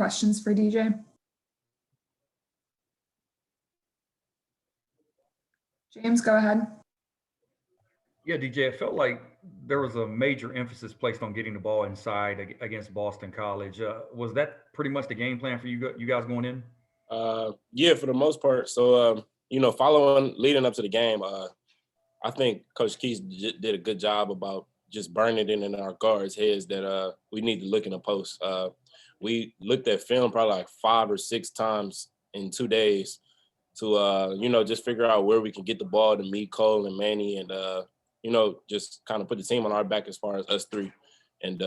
questions for DJ? James, go ahead. Yeah, DJ, it felt like there was a major emphasis placed on getting the ball inside against Boston College. Was that pretty much the game plan for you guys going in? Yeah, for the most part. So, leading up to the game, I think Coach Keys did a good job about just burning it in our guards' heads that we need to look in the post. We looked at film probably like 5 or 6 times in 2 days to, just figure out where we can get the ball to me, Cole, and Manny, and, just kind of put the team on our back as far as us three. And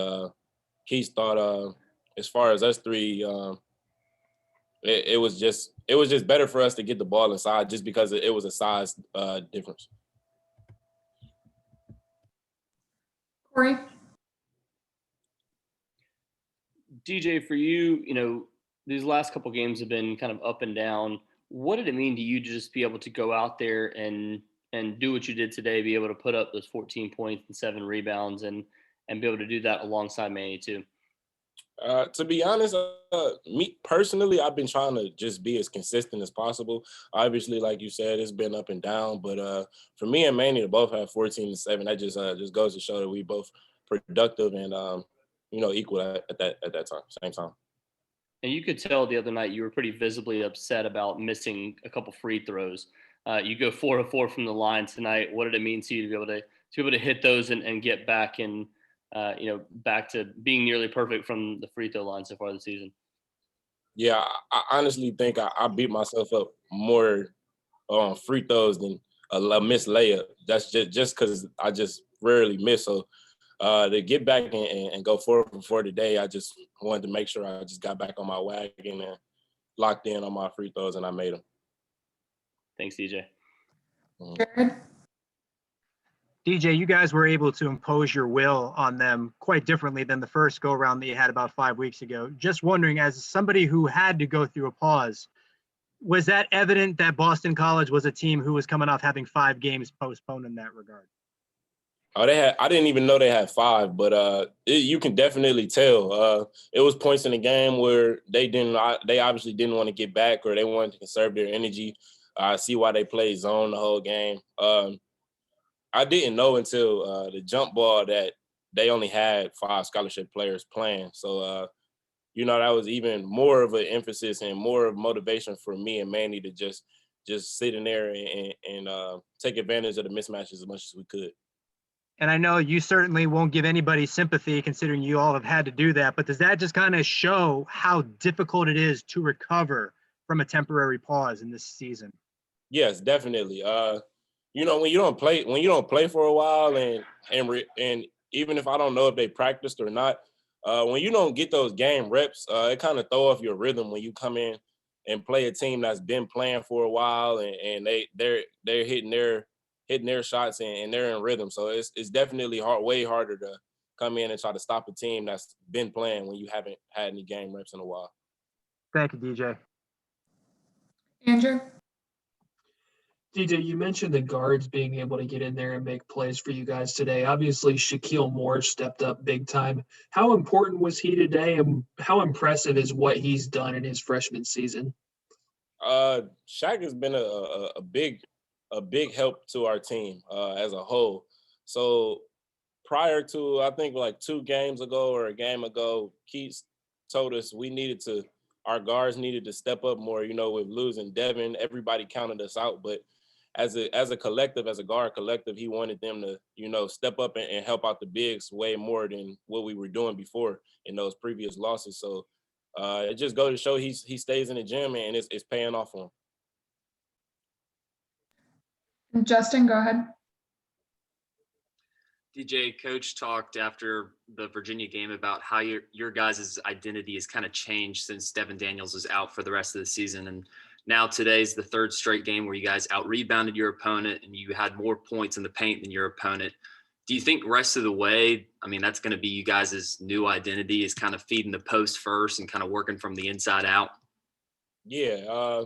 Keys thought as far as us three, it was just better for us to get the ball inside just because it was a size difference. Corey? DJ, for you, these last couple games have been kind of up and down. What did it mean to you to just be able to go out there and do what you did today, be able to put up those 14 points and 7 rebounds and be able to do that alongside Manny too? To be honest, me personally, I've been trying to just be as consistent as possible. Obviously, like you said, it's been up and down, but for me and Manny to both have 14 and 7, that just goes to show that we both productive and equal at that time, same time. And you could tell the other night you were pretty visibly upset about missing a couple free throws. You go 4 of 4 from the line tonight. What did it mean to you to be able to hit those and get back and back to being nearly perfect from the free throw line so far this season? Yeah, I honestly think I beat myself up more on free throws than a missed layup. That's just because I just rarely miss. So to get back and go 4 for 4 today, I just wanted to make sure I just got back on my wagon and locked in on my free throws, and I made them. Thanks, DJ. Jared? DJ, you guys were able to impose your will on them quite differently than the first go-around that you had about 5 weeks ago. Just wondering, as somebody who had to go through a pause, was that evident that Boston College was a team who was coming off having 5 games postponed in that regard? Oh, I didn't even know they had 5, but you can definitely tell. It was points in the game where they obviously didn't want to get back, or they wanted to conserve their energy. I see why they played zone the whole game. I didn't know until the jump ball that they only had 5 scholarship players playing. So, that was even more of an emphasis and more of motivation for me and Manny to just sit in there and take advantage of the mismatches as much as we could. And I know you certainly won't give anybody sympathy considering you all have had to do that, but does that just kind of show how difficult it is to recover from a temporary pause in this season? Yes, definitely. When you don't play for a while and even if I don't know if they practiced or not, when you don't get those game reps, it kind of throw off your rhythm when you come in and play a team that's been playing for a while and they're hitting their shots and they're in rhythm. So it's definitely way harder to come in and try to stop a team that's been playing when you haven't had any game reps in a while. Thank you, DJ. Andrew? DJ, you mentioned the guards being able to get in there and make plays for you guys today. Obviously, Shaquille Morse stepped up big time. How important was he today, and how impressive is what he's done in his freshman season? Shaq has been a big help to our team as a whole. So prior to, I think like 2 games ago or a game ago, Keith told us our guards needed to step up more. With losing Devin, everybody counted us out, but as a collective, as a guard collective, he wanted them to, step up and help out the bigs way more than what we were doing before in those previous losses. So it just goes to show he stays in the gym and it's paying off for And Justin, go ahead. DJ, Coach talked after the Virginia game about how your guys' identity has kind of changed since Devin Daniels is out for the rest of the season. And now today's the 3rd straight game where you guys out-rebounded your opponent and you had more points in the paint than your opponent. Do you think rest of the way, that's going to be you guys' new identity is kind of feeding the post first and kind of working from the inside out? Yeah.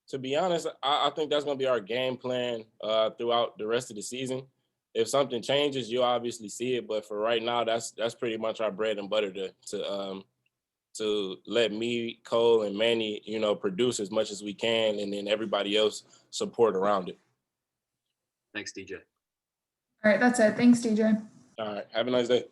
To be honest, I think that's going to be our game plan throughout the rest of the season. If something changes, you'll obviously see it. But for right now, that's pretty much our bread and butter to to let me, Cole, and Manny, you know, produce as much as we can, and then everybody else support around it. Thanks, DJ. All right, that's it. Thanks, DJ. All right. Have a nice day.